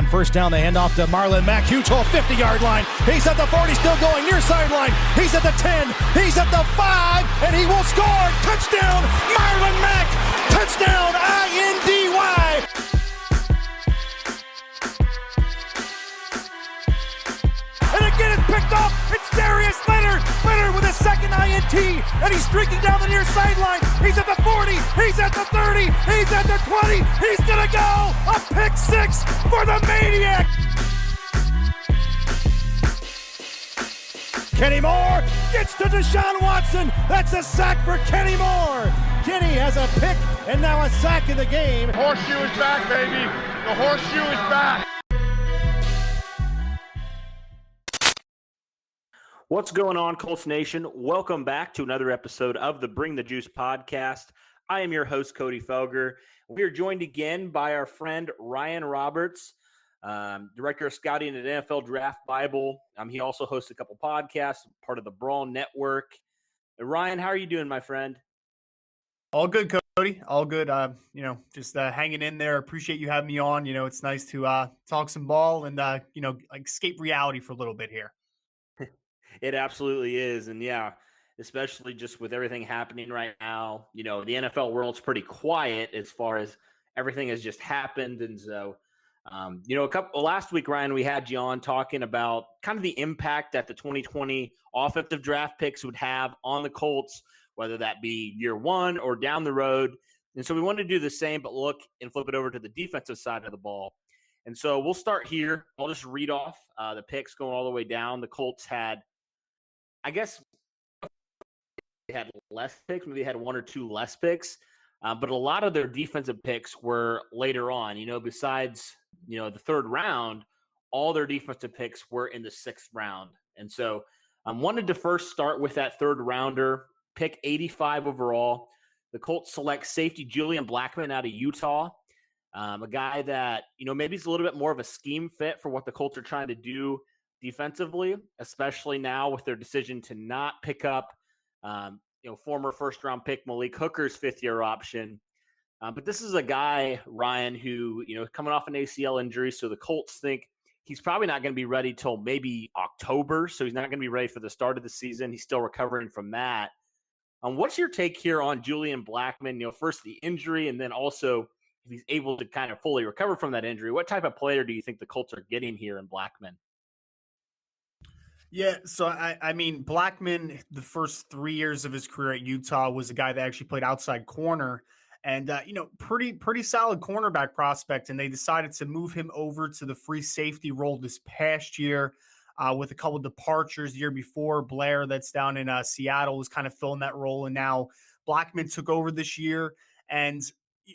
On first down, they hand off to Marlon Mack. Huge hole, 50-yard line. He's at the 40, still going near sideline. He's at the 10. He's at the 5, and he will score. Touchdown, Marlon Mack. Touchdown, INDY. And again, it's picked off. It's Darius Leonard. Leonard with a second INT, and he's streaking down the near sideline. He's at the 40. He's at the 30. He's at the 20. He's going to go. A pick six for the Maniac. Kenny Moore gets to Deshaun Watson. That's a sack for Kenny Moore. Kenny has a pick and now a sack in the game. Horseshoe is back, baby. The horseshoe is back. What's going on, Colts Nation? Welcome back to another episode of the Bring the Juice podcast. I am your host, Cody Felger. We are joined again by our friend Ryan Roberts, Director of Scouting at NFL Draft Bible. He also hosts a couple podcasts, part of the Brawl Network. Ryan, how are you doing, my friend? All good, Cody. All good. Just hanging in there. Appreciate you having me on. It's nice to talk some ball and, escape reality for a little bit here. It absolutely is. And yeah, especially just with everything happening right now, the NFL world's pretty quiet as far as everything has just happened. And so, last week, Ryan, we had you on talking about kind of the impact that the 2020 offensive draft picks would have on the Colts, whether that be year one or down the road. And so we wanted to do the same, but look and flip it over to the defensive side of the ball. And so we'll start here. I'll just read off the picks going all the way down. The Colts had, I guess, they had less picks. Maybe they had one or two less picks. But a lot of their defensive picks were later on. Besides, the third round, all their defensive picks were in the sixth round. And so I wanted to first start with that third rounder, pick 85 overall. The Colts select safety Julian Blackmon out of Utah, a guy that, maybe is a little bit more of a scheme fit for what the Colts are trying to do defensively, especially now with their decision to not pick up, former first-round pick Malik Hooker's fifth-year option. But this is a guy, Ryan, who, coming off an ACL injury, so the Colts think he's probably not going to be ready till maybe October, so he's not going to be ready for the start of the season. He's still recovering from that. What's your take here on Julian Blackmon? First the injury, and then also if he's able to kind of fully recover from that injury, what type of player do you think the Colts are getting here in Blackmon? Yeah, so I mean, Blackmon, the first 3 years of his career at Utah, was a guy that actually played outside corner and, pretty solid cornerback prospect. And they decided to move him over to the free safety role this past year with a couple of departures the year before. Blair, that's down in Seattle, was kind of filling that role. And now Blackmon took over this year and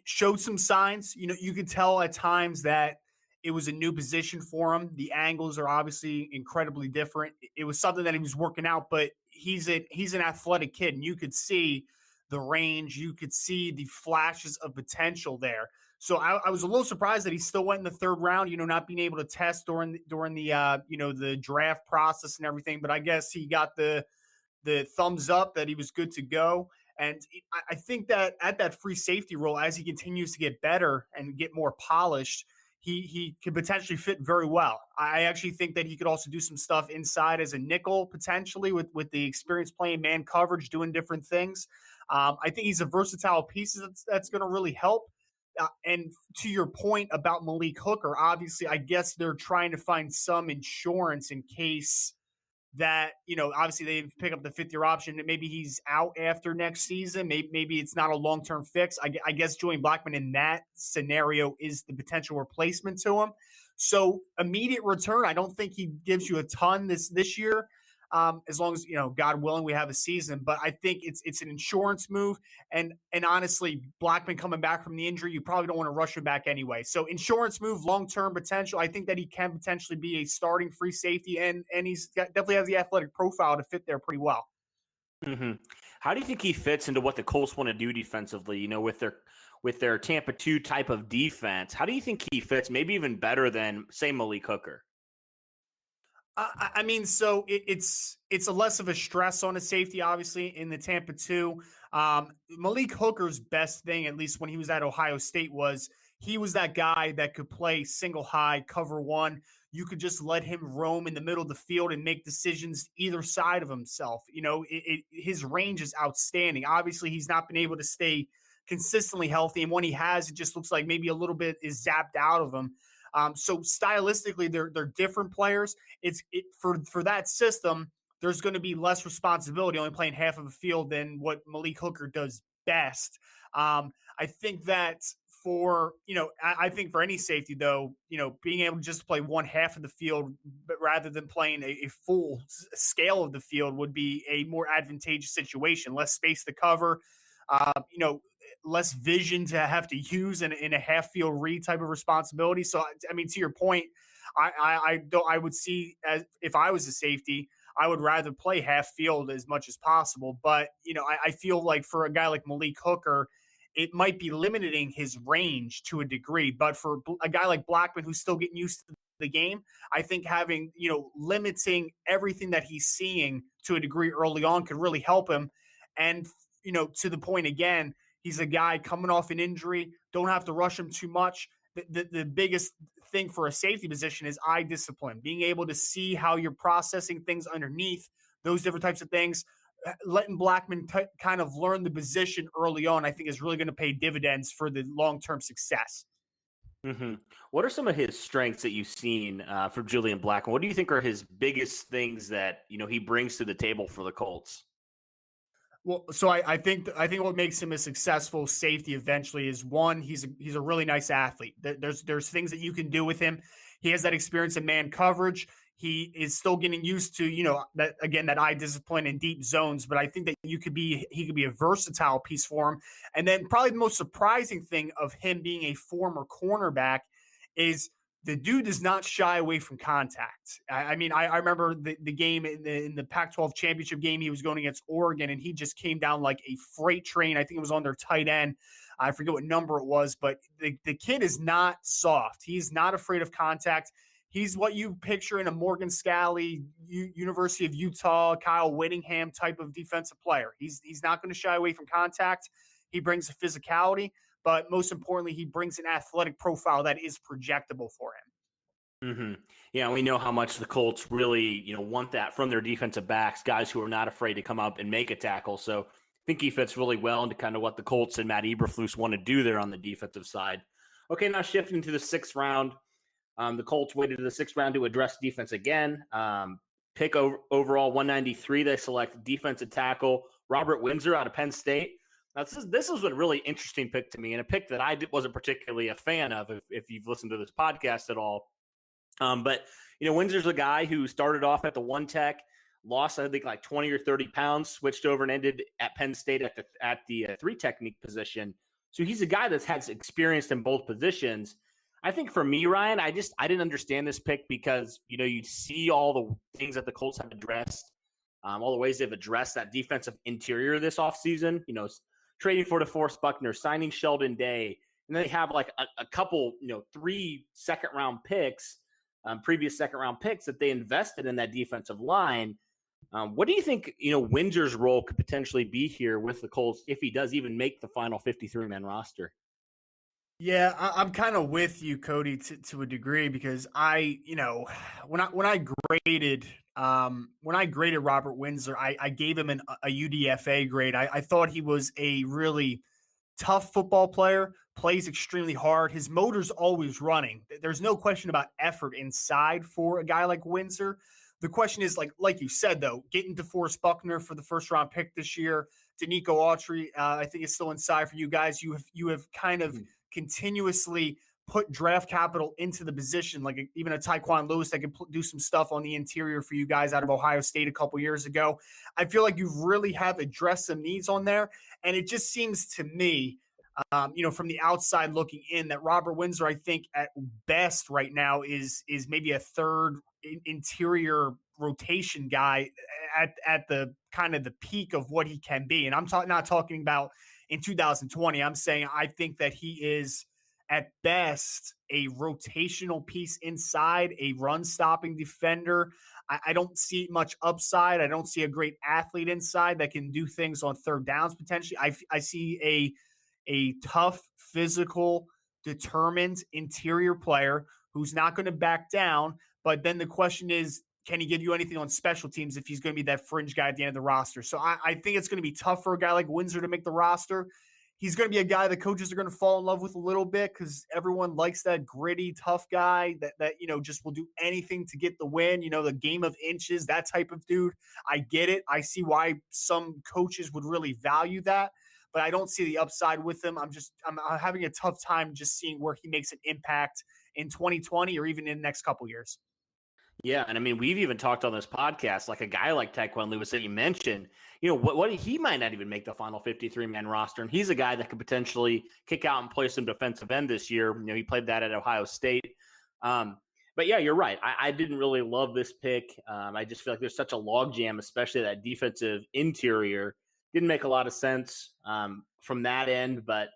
showed some signs. You could tell at times that it was a new position for him. The angles are obviously incredibly different. It was something that he was working out, but he's an athletic kid, and you could see the range. You could see the flashes of potential there. So I was a little surprised that he still went in the third round, not being able to test during the the draft process and everything. But I guess he got the thumbs up that he was good to go. And I think that at that free safety role, as he continues to get better and get more polished, he could potentially fit very well. I actually think that he could also do some stuff inside as a nickel, potentially with the experience playing man coverage, doing different things. I think he's a versatile piece that's going to really help. And to your point about Malik Hooker, obviously, I guess they're trying to find some insurance in case that, obviously they pick up the fifth-year option. Maybe he's out after next season. Maybe it's not a long-term fix. I guess Julian Blackmon in that scenario is the potential replacement to him. So immediate return, I don't think he gives you a ton this year. As long as, God willing, we have a season. But I think it's an insurance move. And honestly, Blackmon coming back from the injury, you probably don't want to rush him back anyway. So insurance move, long-term potential. I think that he can potentially be a starting free safety, and definitely has the athletic profile to fit there pretty well. Mm-hmm. How do you think he fits into what the Colts want to do defensively, with their Tampa 2 type of defense? How do you think he fits maybe even better than, say, Malik Hooker? I mean, so it's a less of a stress on a safety, obviously, in the Tampa 2. Malik Hooker's best thing, at least when he was at Ohio State, was he was that guy that could play single high, cover one. You could just let him roam in the middle of the field and make decisions either side of himself. His range is outstanding. Obviously, he's not been able to stay consistently healthy, and when he has, it just looks like maybe a little bit is zapped out of him. So stylistically, they're different players. For that system, there's going to be less responsibility, only playing half of the field than what Malik Hooker does best. I think that I think for any safety, though, being able to just play one half of the field, but rather than playing a full scale of the field would be a more advantageous situation. Less space to cover, less vision to have to use in a half field read type of responsibility. So, I mean, to your point, I would see, as if I was a safety, I would rather play half field as much as possible. But, I feel like for a guy like Malik Hooker, it might be limiting his range to a degree. But for a guy like Blackmon, who's still getting used to the game, I think having, limiting everything that he's seeing to a degree early on could really help him. And, to the point again, he's a guy coming off an injury, don't have to rush him too much. The biggest thing for a safety position is eye discipline, being able to see how you're processing things underneath, those different types of things. Letting Blackmon kind of learn the position early on, I think, is really going to pay dividends for the long-term success. Mm-hmm. What are some of his strengths that you've seen from Julian Blackmon? What do you think are his biggest things that he brings to the table for the Colts? Well, so I think what makes him a successful safety eventually is, one, he's a really nice athlete. There's things that you can do with him. He has that experience in man coverage. He is still getting used to, that eye discipline in deep zones, but I think that he could be a versatile piece for him. And then probably the most surprising thing of him being a former cornerback is the dude does not shy away from contact. I remember the game in the Pac-12 championship game, he was going against Oregon, and he just came down like a freight train. I think it was on their tight end. I forget what number it was, but the kid is not soft. He's not afraid of contact. He's what you picture in a Morgan Scalley, University of Utah, Kyle Whittingham type of defensive player. He's not going to shy away from contact. He brings a physicality, but most importantly, he brings an athletic profile that is projectable for him. Mm-hmm. Yeah, we know how much the Colts really, want that from their defensive backs, guys who are not afraid to come up and make a tackle. So I think he fits really well into kind of what the Colts and Matt Eberflus want to do there on the defensive side. Okay, now shifting to the 6th round. The Colts waited to the 6th round to address defense again. Pick overall 193, they select defensive tackle Robert Windsor out of Penn State. Now, this was a really interesting pick to me, and a pick that I wasn't particularly a fan of if you've listened to this podcast at all. But Windsor's a guy who started off at the 1 tech, lost, I think, like 20 or 30 pounds, switched over and ended at Penn State at the 3 technique position. So he's a guy that's had experience in both positions. I think for me, Ryan, I didn't understand this pick because, you see all the things that the Colts have addressed, all the ways they've addressed that defensive interior this offseason, trading for DeForest Buckner, signing Sheldon Day, and then they have like a couple, 3 second-round picks, previous second-round picks that they invested in that defensive line. What do you think, Windsor's role could potentially be here with the Colts if he does even make the final 53-man roster? Yeah, I'm kind of with you, Cody, to a degree, because when I graded Robert Windsor, I gave him a UDFA grade. I thought he was a really tough football player, plays extremely hard. His motor's always running. There's no question about effort inside for a guy like Windsor. The question is, like you said, though, getting DeForest Buckner for the 1st-round pick this year, Danico Autry, I think is still inside for you guys. You have kind of continuously put draft capital into the position, like even a Tyquan Lewis that could do some stuff on the interior for you guys out of Ohio State a couple years ago. I feel like you really have addressed some needs on there, and it just seems to me, from the outside looking in, that Robert Windsor, I think at best right now is maybe a 3rd interior rotation guy at the kind of the peak of what he can be. And I'm not talking about in 2020. I'm saying I think that he is at best a rotational piece inside, a run-stopping defender. I don't see much upside. I don't see a great athlete inside that can do things on 3rd downs potentially. I see a tough, physical, determined interior player who's not going to back down. But then the question is, can he give you anything on special teams if he's going to be that fringe guy at the end of the roster? So I think it's going to be tough for a guy like Windsor to make the roster. He's going to be a guy the coaches are going to fall in love with a little bit because everyone likes that gritty, tough guy that just will do anything to get the win. The game of inches, that type of dude. I get it. I see why some coaches would really value that, but I don't see the upside with him. I'm having a tough time just seeing where he makes an impact in 2020 or even in the next couple years. Yeah, and I mean, we've even talked on this podcast, like a guy like Taquan Lewis that you mentioned, what he might not even make the final 53-man roster, and he's a guy that could potentially kick out and play some defensive end this year. He played that at Ohio State. But yeah, you're right. I didn't really love this pick. I just feel like there's such a logjam, especially that defensive interior. Didn't make a lot of sense from that end, but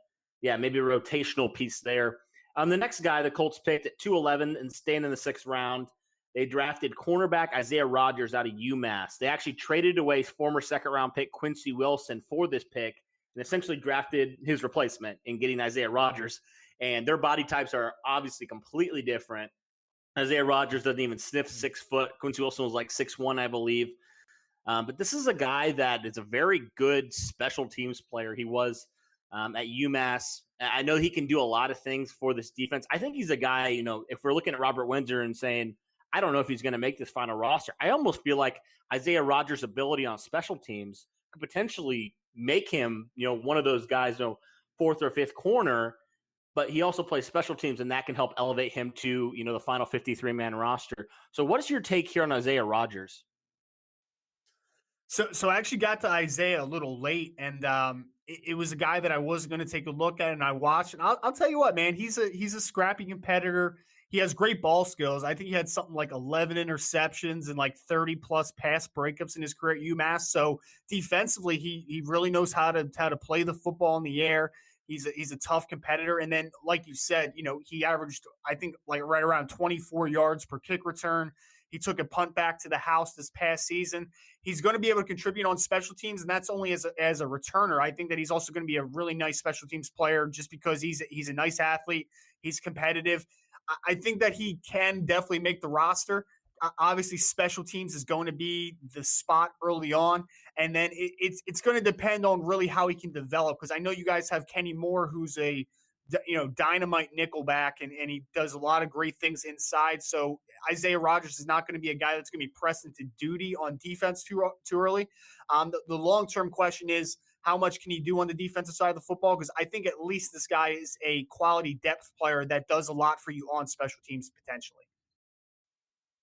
yeah, maybe a rotational piece there. The next guy the Colts picked at 211 and staying in the 6th round, they drafted cornerback Isaiah Rodgers out of UMass. They actually traded away former 2nd-round pick Quincy Wilson for this pick and essentially drafted his replacement in getting Isaiah Rodgers. And their body types are obviously completely different. Isaiah Rodgers doesn't even sniff 6 foot. Quincy Wilson was like 6'1", I believe. But this is a guy that is a very good special teams player. He was at UMass. I know he can do a lot of things for this defense. I think he's a guy, if we're looking at Robert Windsor and saying, I don't know if he's going to make this final roster, I almost feel like Isaiah Rodgers' ability on special teams could potentially make him, one of those guys, 4th or 5th corner, but he also plays special teams, and that can help elevate him to, the final 53-man roster. So what is your take here on Isaiah Rodgers? So I actually got to Isaiah a little late, and it was a guy that I was going to take a look at, and I watched. And I'll tell you what, man, he's a scrappy competitor. He has great ball skills. I think he had something like 11 interceptions and like 30-plus pass breakups in his career at UMass. So defensively, he really knows how to play the football in the air. He's a tough competitor. And then, like you said, he averaged, I think, like right around 24 yards per kick return. He took a punt back to the house this past season. He's going to be able to contribute on special teams, and that's only as a returner. I think that he's also going to be a really nice special teams player just because he's a nice athlete. He's competitive. I think that he can definitely make the roster. Obviously, special teams is going to be the spot early on, and then it's going to depend on really how he can develop. Because I know you guys have Kenny Moore, who's a dynamite nickelback, and he does a lot of great things inside. So Isaiah Rodgers is not going to be a guy that's going to be pressed into duty on defense too early. The long-term question is, how much can he do on the defensive side of the football? Because I think at least this guy is a quality depth player that does a lot for you on special teams potentially.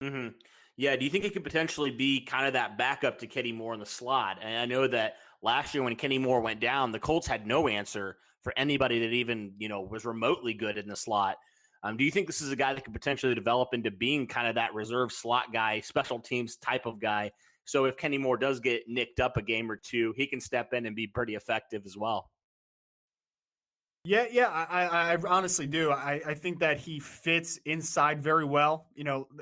Mm-hmm. Yeah, do you think it could potentially be kind of that backup to Kenny Moore in the slot? And I know that last year when Kenny Moore went down, the Colts had no answer for anybody that even, was remotely good in the slot. Do you think this is a guy that could potentially develop into being kind of that reserve slot guy, special teams type of guy? So if Kenny Moore does get nicked up a game or two, he can step in and be pretty effective as well. Yeah, I honestly do. I think that he fits inside very well.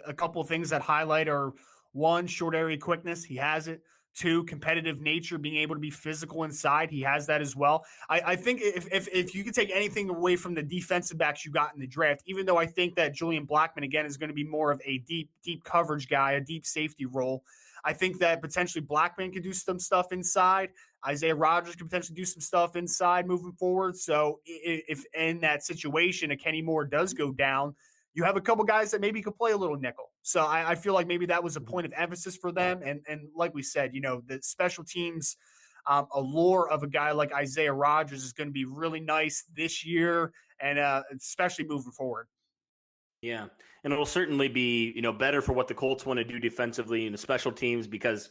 A couple of things that highlight are, 1, short area quickness. He has it. 2, competitive nature, being able to be physical inside. He has that as well. I think if you could take anything away from the defensive backs you got in the draft, even though I think that Julian Blackmon, again, is going to be more of a deep coverage guy, a deep safety role, I think that potentially Blackmon could do some stuff inside. Isaiah Rodgers could potentially do some stuff inside moving forward. So if in that situation, a Kenny Moore does go down, you have a couple guys that maybe could play a little nickel. So I feel like maybe that was a point of emphasis for them. And like we said, the special teams allure of a guy like Isaiah Rodgers is going to be really nice this year and especially moving forward. Yeah, and it'll certainly be, better for what the Colts want to do defensively in the special teams because,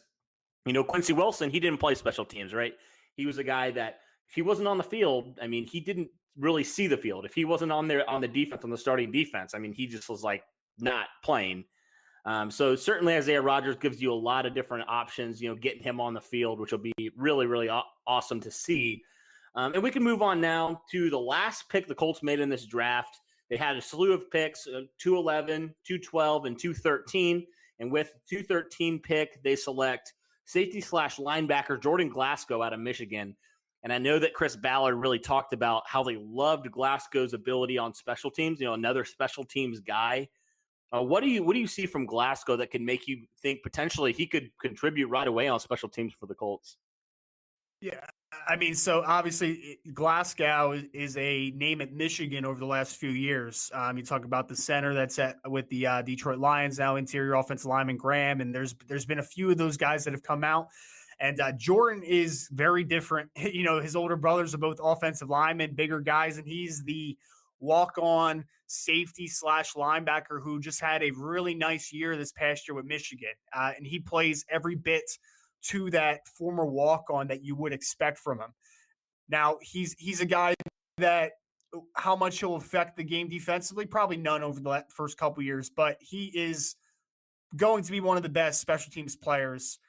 Quincy Wilson, he didn't play special teams, right? He was a guy that if he wasn't on the field, I mean, he didn't really see the field. If he wasn't on there on the defense, on the starting defense, I mean, he just was like not playing. So certainly Isaiah Rodgers gives you a lot of different options, getting him on the field, which will be really, really awesome to see. And we can move on now to the last pick the Colts made in this draft. They had a slew of picks, 211, 212, and 213. And with 213 pick, they select safety/linebacker Jordan Glasgow out of Michigan. And I know that Chris Ballard really talked about how they loved Glasgow's ability on special teams, another special teams guy. What do you see from Glasgow that can make you think potentially he could contribute right away on special teams for the Colts? Yeah, I mean, so obviously Glasgow is a name at Michigan over the last few years. You talk about the center that's with the Detroit Lions now, interior offensive lineman Graham, and there's been a few of those guys that have come out. And Jordan is very different. His older brothers are both offensive linemen, bigger guys, and he's the walk-on safety / linebacker who just had a really nice year this past year with Michigan. And he plays every bit to that former walk-on that you would expect from him. Now, he's a guy that how much he'll affect the game defensively, probably none over the first couple years, but he is going to be one of the best special teams players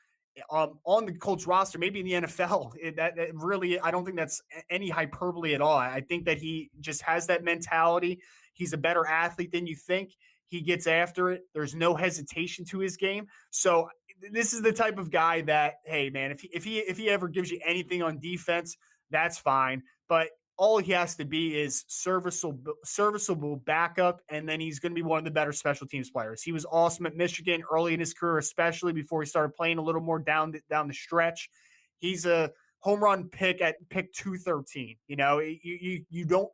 on the Colts roster, maybe in the NFL. That really, I don't think that's any hyperbole at all. I think that he just has that mentality. He's a better athlete than you think. He gets after it. There's no hesitation to his game. So this is the type of guy that, hey man, if he ever gives you anything on defense, that's fine. But all he has to be is serviceable backup, and then he's going to be one of the better special teams players. He was awesome at Michigan early in his career, especially before he started playing a little more down the stretch. He's a home run pick at pick 213. You don't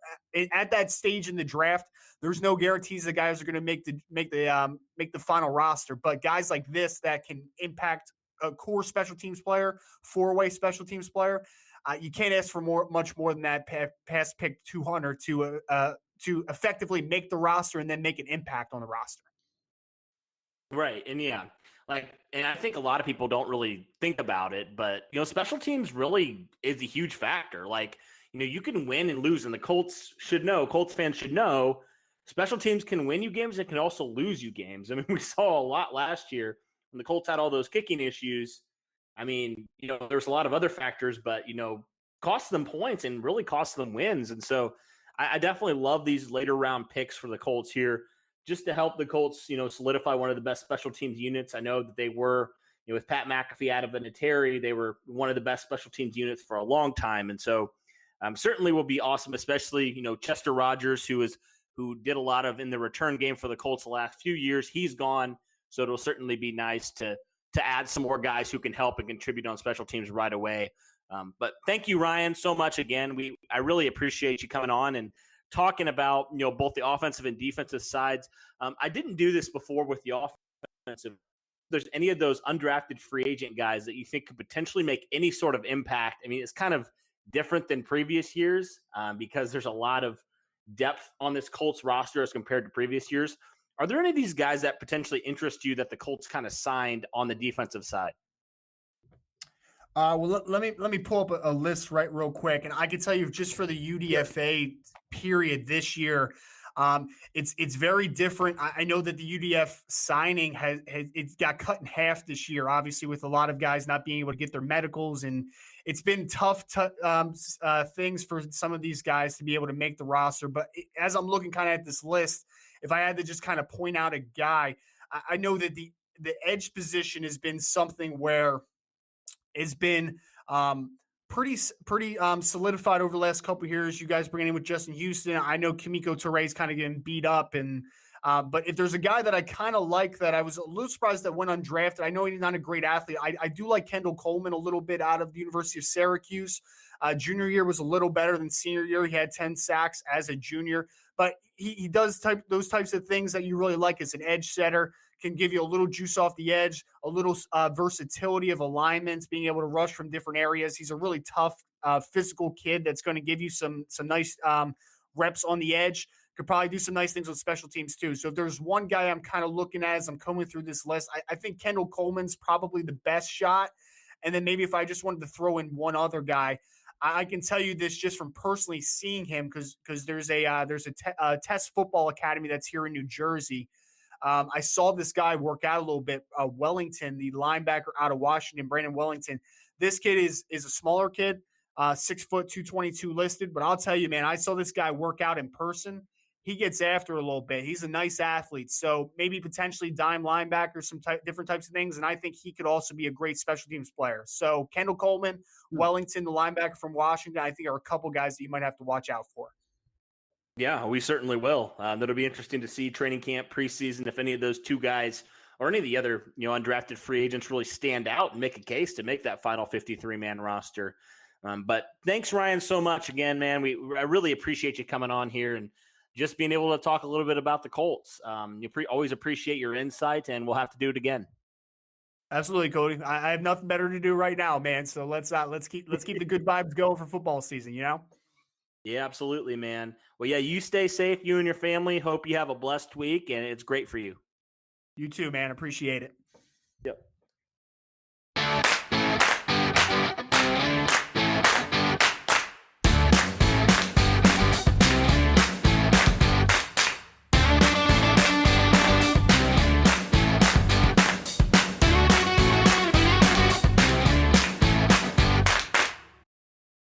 at that stage in the draft. There's no guarantees the guys are going to make the final roster, but guys like this that can impact a core special teams player, 4-way special teams player. You can't ask for much more than that past pick 200 to effectively make the roster and then make an impact on the roster. Right. And and I think a lot of people don't really think about it, but special teams really is a huge factor. You can win and lose, and the Colts fans should know, special teams can win you games and can also lose you games. I mean, we saw a lot last year when the Colts had all those kicking issues. I mean, there's a lot of other factors, but, cost them points and really cost them wins. And so I definitely love these later round picks for the Colts here just to help the Colts, solidify one of the best special teams units. I know that they were, with Pat McAfee out of Vinatieri, they were one of the best special teams units for a long time. And so certainly will be awesome, especially, Chester Rodgers, who did a lot of in the return game for the Colts the last few years. He's gone. So it'll certainly be nice to add some more guys who can help and contribute on special teams right away. But thank you, Ryan, so much again. I really appreciate you coming on and talking about, both the offensive and defensive sides. I didn't do this before with the offensive. If there's any of those undrafted free agent guys that you think could potentially make any sort of impact. I mean, it's kind of different than previous years because there's a lot of depth on this Colts roster as compared to previous years. Are there any of these guys that potentially interest you that the Colts kind of signed on the defensive side? Well, let me pull up a list real quick, and I can tell you just for the UDFA period this year, it's very different. I know that the UDF signing it's got cut in half this year, obviously with a lot of guys not being able to get their medicals, and it's been tough things for some of these guys to be able to make the roster. But as I'm looking kind of at this list, if I had to just kind of point out a guy, I know that the edge position has been something where it's been pretty solidified over the last couple of years. You guys bringing in with Justin Houston. I know Kimiko Touré's kind of getting beat up, and but if there's a guy that I kind of like that I was a little surprised that went undrafted. I know he's not a great athlete. I do like Kendall Coleman a little bit out of the University of Syracuse. Junior year was a little better than senior year. He had 10 sacks as a junior, but he does those types of things that you really like as an edge setter. Can give you a little juice off the edge, a little versatility of alignments, being able to rush from different areas. He's a really tough, physical kid that's going to give you some nice reps on the edge. Could probably do some nice things with special teams too. So if there's one guy I'm kind of looking at as I'm coming through this list, I think Kendall Coleman's probably the best shot. And then maybe if I just wanted to throw in one other guy, I can tell you this just from personally seeing him because there's a Test Football Academy that's here in New Jersey. I saw this guy work out a little bit. Wellington, the linebacker out of Washington, Brandon Wellington. This kid is a smaller kid, 6 foot 222 listed. But I'll tell you, man, I saw this guy work out in person. he gets after a little bit. He's a nice athlete. So maybe potentially dime linebacker, different types of things. And I think he could also be a great special teams player. So Kendall Coleman, Wellington, the linebacker from Washington, I think are a couple guys that you might have to watch out for. Yeah, we certainly will. That'll be interesting to see training camp, preseason, if any of those two guys or any of the other, undrafted free agents really stand out and make a case to make that final 53-man roster. But thanks, Ryan, so much again, man. I really appreciate you coming on here and just being able to talk a little bit about the Colts. Always appreciate your insight, and we'll have to do it again. Absolutely, Cody. I have nothing better to do right now, man. So let's keep the good vibes going for football season. Yeah, absolutely, man. Well, yeah, you stay safe, you and your family. Hope you have a blessed week, and it's great for you. You too, man. Appreciate it. Yep.